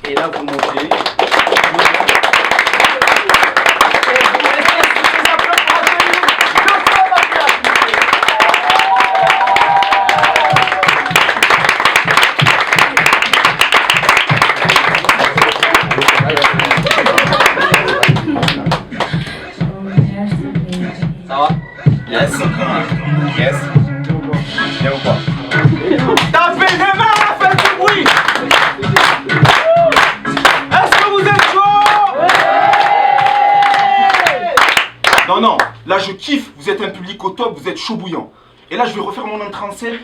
Et là, vous montez. Ça va? Yes. Yes. Bien ou pas? Tapez des mains, faites du bruit! Est-ce que vous êtes chaud? Non, non, là je kiffe, vous êtes un public au top, vous êtes chaud bouillant. Et là je vais refaire mon entrée en scène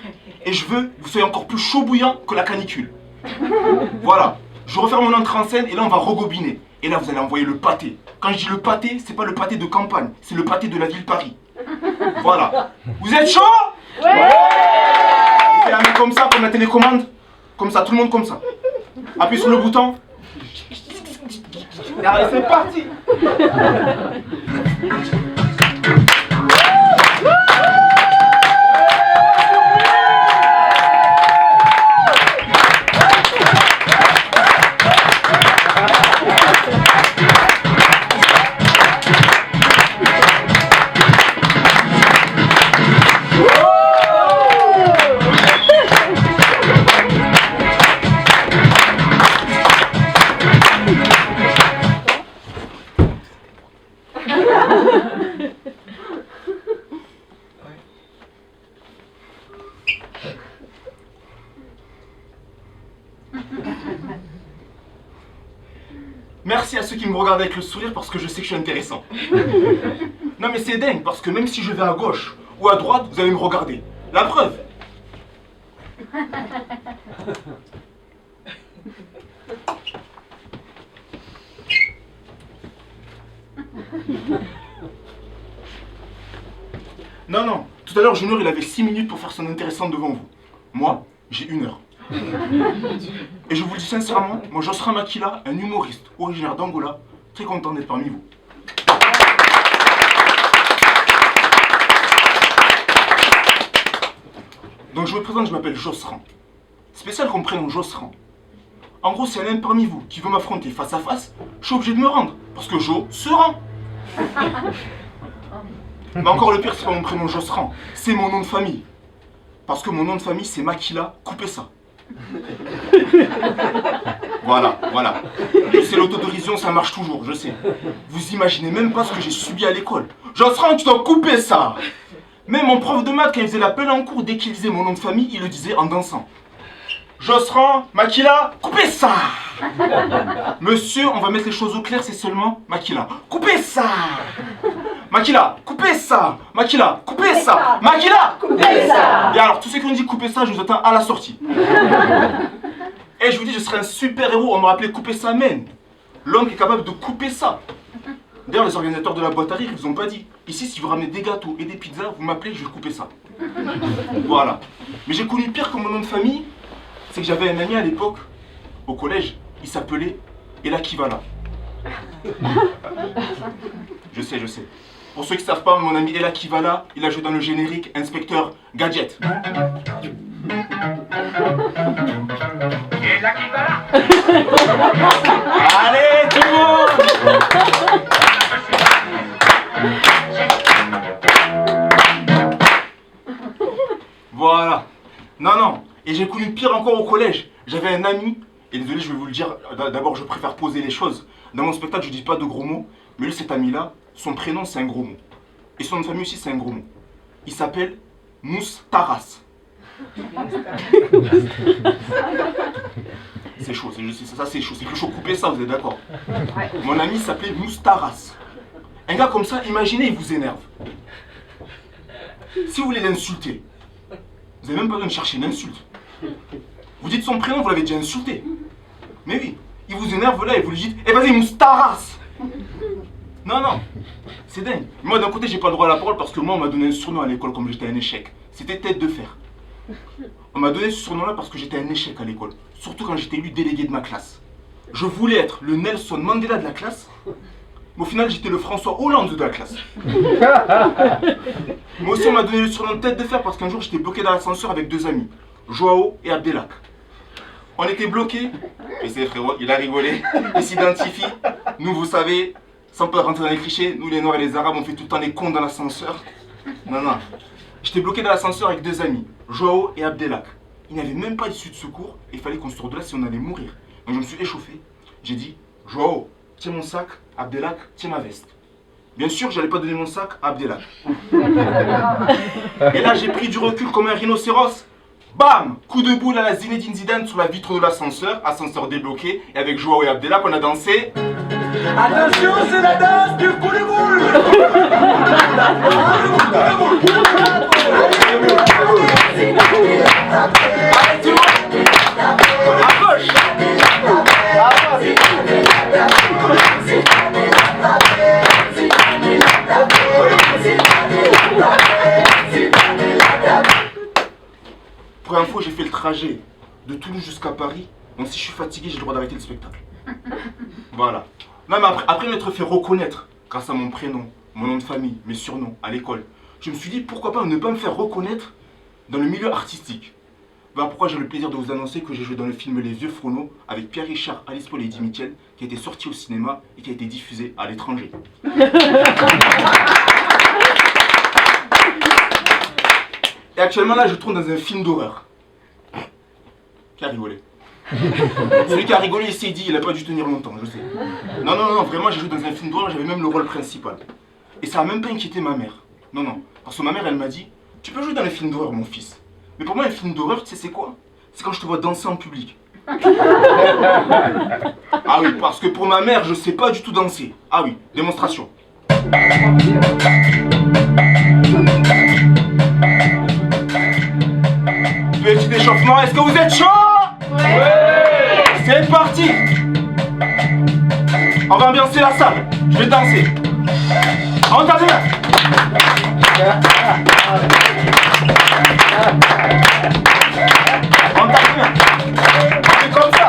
et je veux que vous soyez encore plus chaud bouillant que la canicule. Voilà, je vais refaire mon entrée en scène et là on va regobiner. Et là vous allez envoyer le pâté. Quand je dis le pâté, c'est pas le pâté de campagne, c'est le pâté de la ville de Paris. Voilà. Vous êtes chaud? Ouais! Vous faites la main comme ça, comme la télécommande. Comme ça, tout le monde comme ça. Appuyez sur le bouton. Allez, c'est parti! Merci à ceux qui me regardent avec le sourire parce que je sais que je suis intéressant. Non mais c'est dingue parce que même si je vais à gauche ou à droite, vous allez me regarder. La preuve. Non, non, tout à l'heure Junior il avait 6 minutes pour faire son intéressant devant vous. Moi, j'ai 1 heure. Et je vous le dis sincèrement, moi Josserand Makila, un humoriste originaire d'Angola, très content d'être parmi vous. Donc je me présente, je m'appelle Josserand. Spécial comme prénom Josserand. En gros, si y en a un parmi vous qui veut m'affronter face à face, je suis obligé de me rendre, parce que Jo se rend. Mais encore le pire, c'est pas mon prénom Josserand, c'est mon nom de famille. Parce que mon nom de famille, c'est Makila, coupez ça. Voilà, voilà. C'est l'autodérision, ça marche toujours, je sais. Vous imaginez même pas ce que j'ai subi à l'école. Josserand, tu dois couper ça. Même mon prof de maths, quand il faisait l'appel en cours, dès qu'il disait mon nom de famille, il le disait en dansant. Josserand, Makila, coupez ça. Monsieur, on va mettre les choses au clair, c'est seulement Makila. Coupez ça. Makila, coupez ça. Makila, coupez ça. Makila, coupez ça. Et alors, tous ceux qui ont dit coupez ça, je vous attends à la sortie. Et je vous dis, je serai un super héros, on m'aurait appelé couper ça men. L'homme qui est capable de couper ça. D'ailleurs, les organisateurs de la boîte à rire, ils vous ont pas dit. Ici, si vous ramenez des gâteaux et des pizzas, vous m'appelez, je vais couper ça. Voilà. Mais j'ai connu pire que mon nom de famille, c'est que j'avais un ami à l'époque, au collège, il s'appelait Elakivala. Je sais, je sais. Pour ceux qui ne savent pas, mon ami Elakivala, il a joué dans le générique Inspecteur Gadget. Elakivala. Allez, tout le monde. Voilà. Non, non. Et j'ai connu pire encore au collège. J'avais un ami, et désolé, je vais vous le dire, d'abord je préfère poser les choses. Dans mon spectacle, je dis pas de gros mots, mais lui, cet ami-là, son prénom, c'est un gros mot. Et son nom de famille aussi, c'est un gros mot. Il s'appelle Moustaras. C'est chaud, ça c'est chaud, c'est plus chaud couper ça, vous êtes d'accord? Mon ami s'appelait Moustaras. Un gars comme ça, imaginez, il vous énerve. Si vous voulez l'insulter, vous n'avez même pas besoin de chercher une insulte. Vous dites son prénom, vous l'avez déjà insulté. Mais oui, il vous énerve là et vous lui dites, eh vas-y Moustaras. Non, non, c'est dingue. Moi d'un côté, j'ai pas le droit à la parole parce que moi on m'a donné un surnom à l'école comme j'étais un échec. C'était tête de fer. On m'a donné ce surnom-là parce que j'étais un échec à l'école. Surtout quand j'étais élu délégué de ma classe. Je voulais être le Nelson Mandela de la classe, mais au final j'étais le François Hollande de la classe. Moi aussi on m'a donné le surnom de tête de fer parce qu'un jour j'étais bloqué dans l'ascenseur avec 2 amis, Joao et Abdelak. On était bloqués. Et c'est frérot, il a rigolé. Il s'identifie. Nous, vous savez, sans pas rentrer dans les clichés, nous les Noirs et les Arabes, on fait tout le temps les cons dans l'ascenseur. Non, non. J'étais bloqué dans l'ascenseur avec 2 amis, Joao et Abdelak. Il n'y avait même pas d'issue de secours et il fallait qu'on sorte de là si on allait mourir. Donc je me suis échauffé. J'ai dit, Joao, tiens mon sac, Abdelak, tiens ma veste. Bien sûr, j'allais pas donner mon sac à Abdelak. Et là, j'ai pris du recul comme un rhinocéros. Bam! Coup de boule à la Zinedine Zidane sur la vitre de l'ascenseur, ascenseur débloqué, et avec Joao et Abdelak, on a dansé. Attention, c'est la danse du coup de boule. Allez, tout le monde! À gauche! Pour info, j'ai fait le trajet de Toulouse jusqu'à Paris, donc si je suis fatigué, j'ai le droit d'arrêter le spectacle. Voilà. Non mais après m'être fait reconnaître, grâce à mon prénom, mon nom de famille, mes surnoms, à l'école, je me suis dit pourquoi pas ne pas me faire reconnaître dans le milieu artistique. Voilà pourquoi j'ai le plaisir de vous annoncer que j'ai joué dans le film Les Vieux Frono avec Pierre Richard, Alice Paul et Eddie Mitchell, qui a été sorti au cinéma et qui a été diffusé à l'étranger. Et actuellement là, je tourne dans un film d'horreur. Qui a rigolé? Celui qui a rigolé, il s'est dit, il a pas dû tenir longtemps, je sais. Non, non, non, vraiment, j'ai joué dans un film d'horreur, j'avais même le rôle principal. Et ça a même pas inquiété ma mère. Non, non, parce que ma mère, elle m'a dit, tu peux jouer dans les films d'horreur, mon fils. Mais pour moi, un film d'horreur, tu sais c'est quoi? C'est quand je te vois danser en public. Ah oui, parce que pour ma mère, je sais pas du tout danser. Ah oui, démonstration. Petit échauffement, est-ce que vous êtes chaud? Ouais. C'est parti. On va ambiancer la salle. Je vais danser. On tape les mains. On tape les mains. C'est comme ça.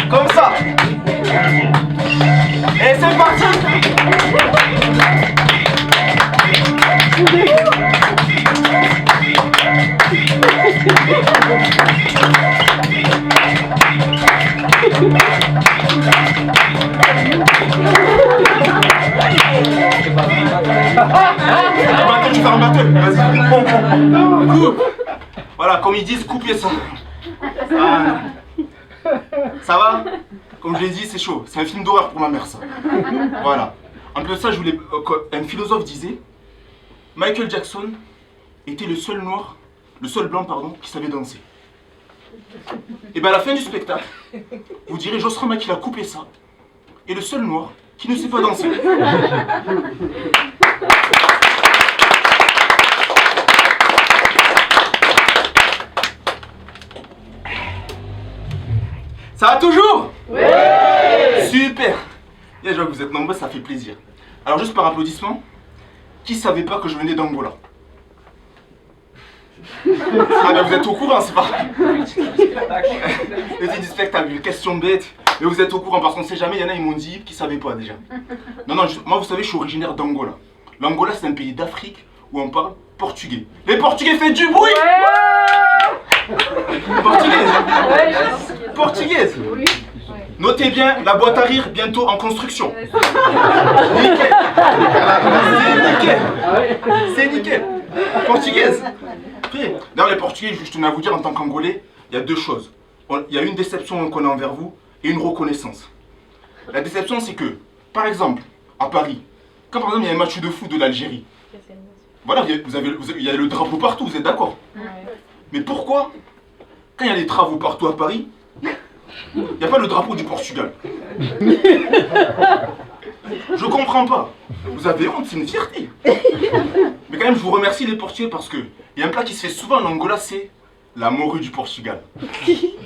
Comme ça. Et c'est parti. Tu fais un battle, vas-y. Coupe. Voilà, comme ils disent, coupez ça. Ah. Ça va? Comme je l'ai dit, c'est chaud. C'est un film d'horreur pour ma mère, ça. Voilà. En plus de ça, un philosophe disait, Michael Jackson était le seul noir, le seul blanc, pardon, qui savait danser. Et bien à la fin du spectacle, vous direz Josserand Mac, il a coupé ça. Et le seul noir qui ne sait pas danser. Ça va toujours? Oui. Super. Et je vois que vous êtes nombreux, ça fait plaisir. Alors juste par applaudissement, qui savait pas que je venais d'Angola? Ah ben vous êtes au courant, c'est pas... C'était du spectacle, une question bête. Mais vous êtes au courant parce qu'on sait jamais, il y en a ils m'ont dit qu'ils savaient pas déjà. Non, non, moi vous savez, je suis originaire d'Angola. L'Angola c'est un pays d'Afrique où on parle portugais. Les Portugais faites du bruit. Portugaise. Portugaise. Notez bien, la boîte à rire bientôt en construction. Nickel. C'est nickel. C'est nickel. Portugaise. D'ailleurs les Portugais, je tenais à vous dire en tant qu'Angolais, il y a deux choses. Il y a une déception qu'on a envers vous et une reconnaissance. La déception c'est que, par exemple, à Paris, quand par exemple il y a un match de foot de l'Algérie, voilà, il y a le drapeau partout, vous êtes d'accord? Mais pourquoi, quand il y a des travaux partout à Paris, il n'y a pas le drapeau du Portugal? Je comprends pas. Vous avez honte, c'est une fierté. Mais quand même, je vous remercie les Portugais parce que il y a un plat qui se fait souvent en Angola, c'est la morue du Portugal.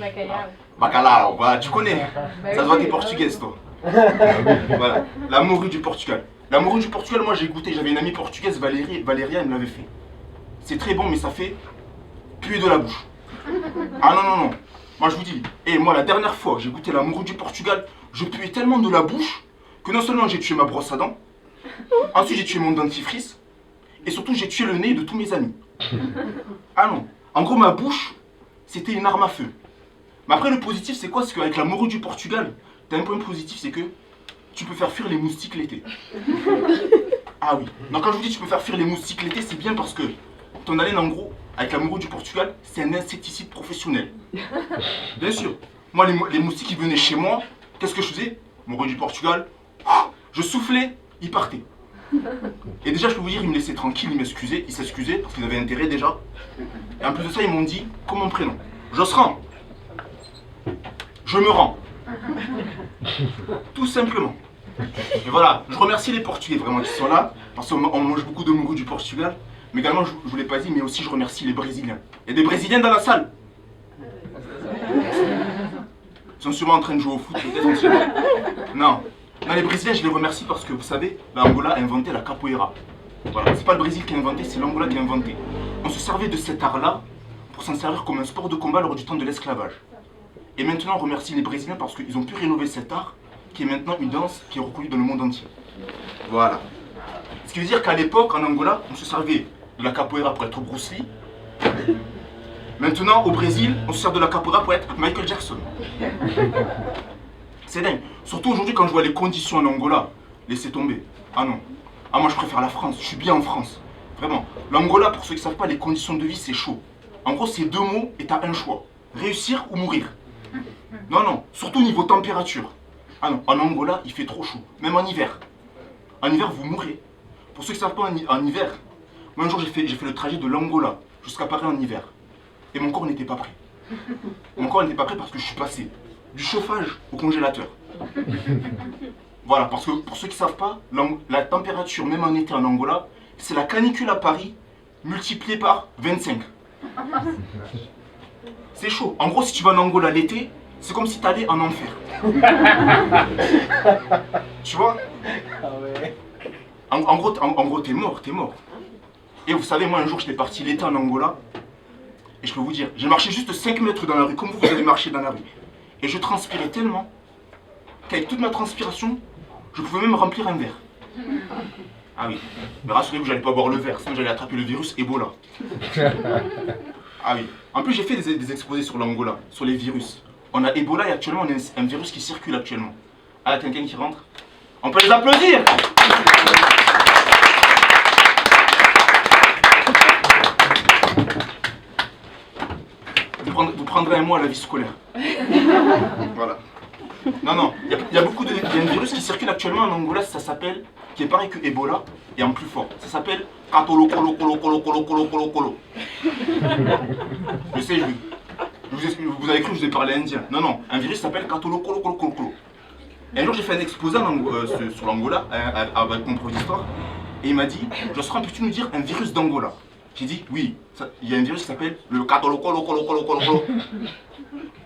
Bacalhau. Bacalhau, voilà, tu connais. Ça doit être portugaise, toi. Voilà, la morue du Portugal. La morue du Portugal, moi j'ai goûté, j'avais une amie portugaise, Valéria, elle me l'avait fait. C'est très bon, mais ça fait puer de la bouche. Ah non, non, non. Moi je vous dis, et moi la dernière fois que j'ai goûté la morue du Portugal, je puais tellement de la bouche que non seulement j'ai tué ma brosse à dents, ensuite j'ai tué mon dentifrice, et surtout j'ai tué le nez de tous mes amis. Ah non, en gros ma bouche, c'était une arme à feu. Mais après, le positif, c'est quoi? C'est qu'avec la morue du Portugal, t'as un point positif, c'est que tu peux faire fuir les moustiques l'été. Ah oui. Donc quand je vous dis tu peux faire fuir les moustiques l'été, c'est bien parce que ton haleine, en gros, avec la morue du Portugal, c'est un insecticide professionnel. Bien sûr. Moi, les moustiques, ils venaient chez moi, qu'est-ce que je faisais? Morue du Portugal, je soufflais, ils partaient. Et déjà, je peux vous dire, ils me laissaient tranquille, ils m'excusaient, ils s'excusaient parce qu'ils avaient intérêt déjà. Et en plus de ça, ils m'ont dit, comme mon prénom, Josran, je me rends. Tout simplement. Et voilà, je remercie les Portugais vraiment qui sont là, parce qu'on mange beaucoup de morue du Portugal. Mais également, je ne vous l'ai pas dit, mais aussi je remercie les Brésiliens. Il y a des Brésiliens dans la salle. Ils sont sûrement en train de jouer au foot, peut-être, on sait pas. Non. Non, les Brésiliens, je les remercie parce que vous savez, l'Angola a inventé la capoeira. Voilà, c'est pas le Brésil qui a inventé, c'est l'Angola qui a inventé. On se servait de cet art-là pour s'en servir comme un sport de combat lors du temps de l'esclavage. Et maintenant, on remercie les Brésiliens parce qu'ils ont pu rénover cet art, qui est maintenant une danse qui est reconnue dans le monde entier. Voilà. Ce qui veut dire qu'à l'époque, en Angola, on se servait de la capoeira pour être Bruce Lee. Maintenant, au Brésil, on se sert de la capoeira pour être Michael Jackson. C'est dingue. Surtout aujourd'hui, quand je vois les conditions en Angola, laissez tomber. Ah non. Ah, moi, je préfère la France. Je suis bien en France. Vraiment. L'Angola, pour ceux qui ne savent pas, les conditions de vie, c'est chaud. En gros, c'est 2 mots et t'as un choix. Réussir ou mourir. Non, non. Surtout niveau température. Ah non. En Angola, il fait trop chaud. Même en hiver. En hiver, vous mourrez. Pour ceux qui ne savent pas, en hiver, moi, un jour, j'ai fait le trajet de l'Angola jusqu'à Paris en hiver. Et mon corps n'était pas prêt. Mon corps n'était pas prêt parce que je suis passé du chauffage au congélateur. Voilà, parce que pour ceux qui ne savent pas, la température, même en été en Angola, c'est la canicule à Paris multipliée par 25. C'est chaud. En gros, si tu vas en Angola l'été, c'est comme si tu allais en enfer. Tu vois? En gros, t'es mort, t'es mort. Et vous savez, moi un jour, j'étais parti l'été en Angola. Et je peux vous dire, j'ai marché juste 5 mètres dans la rue, comme vous avez marché dans la rue. Et je transpirais tellement qu'avec toute ma transpiration, je pouvais même remplir un verre. Ah oui, mais rassurez-vous, j'allais pas boire le verre, sinon j'allais attraper le virus Ebola. Ah oui, en plus j'ai fait des exposés sur l'Angola, sur les virus. On a Ebola et actuellement on a un virus qui circule actuellement. Ah, là, quelqu'un qui rentre. On peut les applaudir! Vous prendrez un mois à la vie scolaire. Voilà. Non, non, il y a un virus qui circule actuellement en Angola, ça s'appelle, qui est pareil que Ebola, et en plus fort. Ça s'appelle Katolo Kolo Kolo Kolo Kolo Kolo Kolo Kolo. Je sais, vous avez cru que je vous ai parlé indien. Non, non, un virus s'appelle Katolo Kolo Kolo Kolo Kolo. Et un jour, j'ai fait un exposé sur l'Angola, avec mon prof d'histoire, et il m'a dit, Josran, peux-tu nous dire un virus d'Angola? J'ai dit, oui, il y a un virus qui s'appelle le Katolo Kolo Kolo Kolo Kolo Kolo.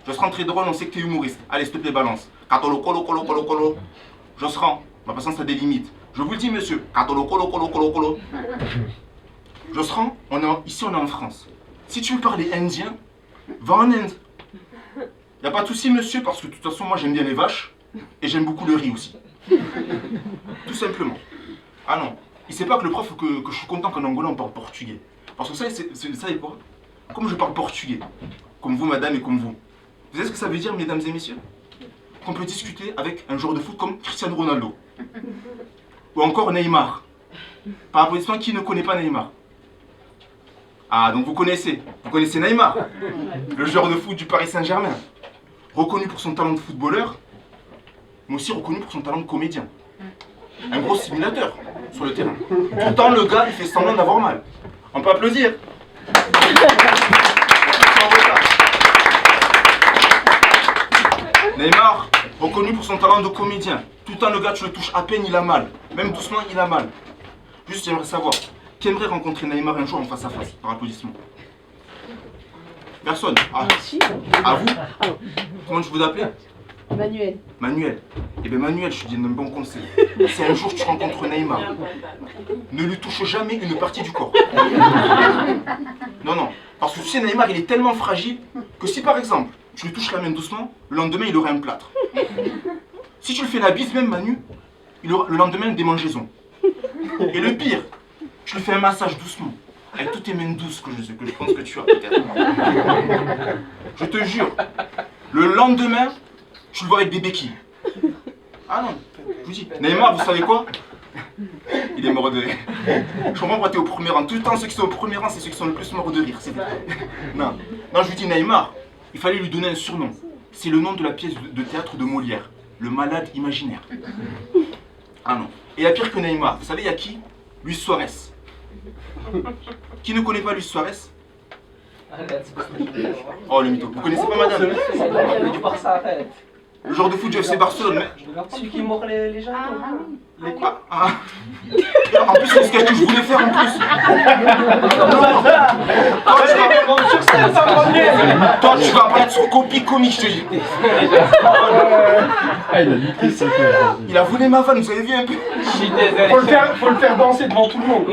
Josran, très drôle, on sait que tu es humoriste. Allez, s'il te plaît, balance. Katolo Kolo Kolo Kolo Kolo. Josran, ma patience a des limites. Je vous le dis, monsieur. Katolo Kolo Kolo Kolo Kolo. Josran, ici on est en France. Si tu veux parler indien, va en Inde. Y a pas de souci, monsieur, parce que de toute façon, moi j'aime bien les vaches et j'aime beaucoup le riz aussi. Tout simplement. Ah non, il sait pas que le prof que je suis content qu'en Angola on parle portugais. Parce que ça, vous savez quoi? Comme je parle portugais, comme vous, madame, et comme vous. Vous savez ce que ça veut dire, mesdames et messieurs? Qu'on peut discuter avec un joueur de foot comme Cristiano Ronaldo. Ou encore Neymar. Par applaudissement, qui ne connaît pas Neymar? Ah, donc vous connaissez Neymar, le joueur de foot du Paris Saint-Germain. Reconnu pour son talent de footballeur, mais aussi reconnu pour son talent de comédien. Un gros simulateur sur le terrain. Pourtant, le gars, il fait semblant d'avoir mal. On peut applaudir. Neymar, reconnu pour son talent de comédien. Tout le temps, le gars, tu le touches à peine, il a mal. Même doucement, il a mal. Juste, j'aimerais savoir, qui aimerait rencontrer Neymar un jour en face à face, par applaudissement? Personne. Ah, à vous? Comment je vous appelais? Manuel. Manuel. Eh bien Manuel, je te dis un bon conseil. Si un jour tu rencontres Neymar, ne lui touche jamais une partie du corps. Non, non. Parce que tu sais, Neymar, il est tellement fragile que si par exemple, tu lui touches la main doucement, le lendemain, il aurait un plâtre. Si tu lui fais la bise, même Manu, il aura le lendemain une démangeaison. Et le pire, tu lui fais un massage doucement. Avec toutes tes mains douces que je pense que tu as peut-être. Je te jure, Le lendemain, tu le vois avec des béquilles. Ah non, je vous dis, Neymar, vous savez quoi? Il est mort de rire. Je comprends pourquoi t'es au premier rang. Tout le temps, ceux qui sont au premier rang, c'est ceux qui sont le plus morts de rire. Non. Non, je vous dis, Neymar, il fallait lui donner un surnom. C'est le nom de la pièce de théâtre de Molière, le malade imaginaire. Ah non. Et il y a pire que Neymar. Vous savez, il y a qui? Luis Suarez. Qui ne connaît pas Luis Suarez? Oh le mytho. Vous connaissez pas madame? Du Barça, arrête. Le joueur de foot du FC Barcelone, mais... Celui qui mord les gens. En plus, c'est ce que je voulais faire en plus. Toi, tu vas apparaître sur copie comique, je te dis. Il a volé ma vanne, vous avez vu un peu? Je suis désolé. Faut le faire danser devant tout le monde.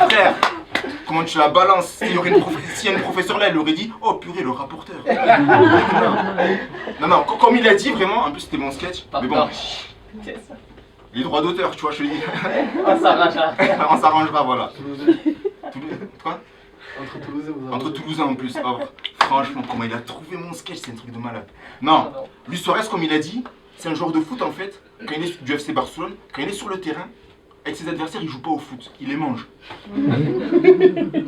Frère, comment tu la balances? S'il y a une professeure là, elle aurait dit oh purée, le rapporteur. Non, comme il a dit vraiment, en plus c'était mon sketch. Mais bon, les droits d'auteur, tu vois, je te dis. On s'arrangera. On s'arrangera, voilà. Quoi? Entre Toulouse et Entre Toulousains en plus. Oh, franchement, comment il a trouvé mon sketch, c'est un truc de malade. Non, Luis Suarez, comme il a dit, c'est un joueur de foot en fait, quand il est du FC Barcelone, quand il est sur le terrain, avec ses adversaires, il joue pas au foot, il les mange.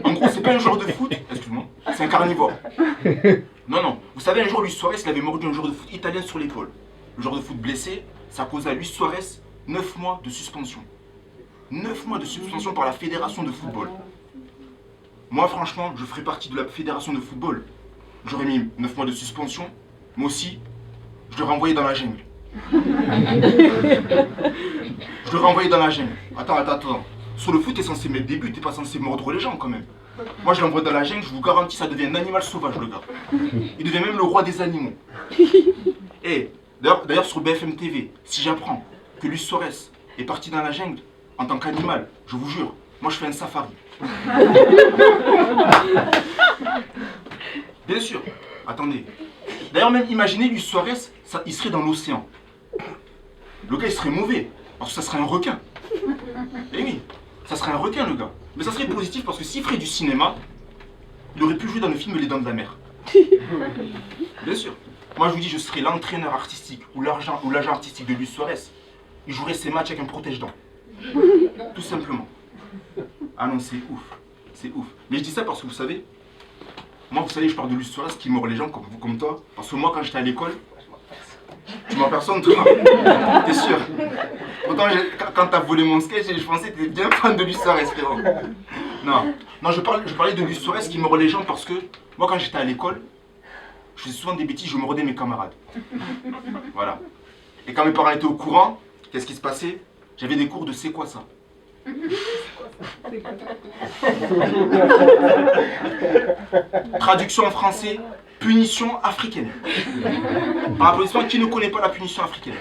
En gros, c'est pas un joueur de foot, excuse-moi, c'est un carnivore. Non, vous savez, un jour, Luis Suarez, il avait mordu un joueur de foot italien sur l'épaule. Le joueur de foot blessé, ça causa à Luis Suarez 9 mois de suspension. 9 mois de suspension par la fédération de football. Moi, franchement, je ferais partie de la fédération de football. J'aurais mis 9 mois de suspension, mais aussi, je l'aurais envoyé dans la jungle. Je l'aurais envoyé dans la jungle. Attends. Sur le foot, t'es censé mettre des buts, t'es pas censé mordre les gens quand même. Moi, je l'envoie dans la jungle, je vous garantis, ça devient un animal sauvage, le gars. Il devient même le roi des animaux. Et d'ailleurs, sur BFM TV, si j'apprends que Luis Suarez est parti dans la jungle en tant qu'animal, je vous jure, moi je fais un safari. Bien sûr, attendez. D'ailleurs, même imaginez Luis Suarez, il serait dans l'océan. Le gars, il serait mauvais, parce que ça serait un requin. Eh oui, ça serait un requin, le gars. Mais ça serait positif parce que s'il ferait du cinéma, il aurait pu jouer dans le film Les Dents de la Mer. Bien sûr. Moi, je vous dis, je serais l'entraîneur artistique ou l'agent artistique de Luis Suarez. Il jouerait ses matchs avec un protège-dents. Tout simplement. Ah non, c'est ouf. C'est ouf. Mais je dis ça parce que vous savez, moi, vous savez, je parle de Luis Suarez qui mord les gens comme vous, comme toi. Parce que moi, quand j'étais à l'école, tu m'en personne, toi. T'es sûr? Pourtant, quand t'as volé mon sketch, je pensais que t'étais bien fan de Luis Suarez, frérot. Non, je parlais de Luis Suarez qui mord les gens parce que moi, quand j'étais à l'école, je faisais souvent des bêtises, je mordais mes camarades. Voilà. Et quand mes parents étaient au courant, qu'est-ce qui se passait? J'avais des cours de c'est quoi ça? Traduction en français, punition africaine. Par applaudissement, qui ne connaît pas la punition africaine?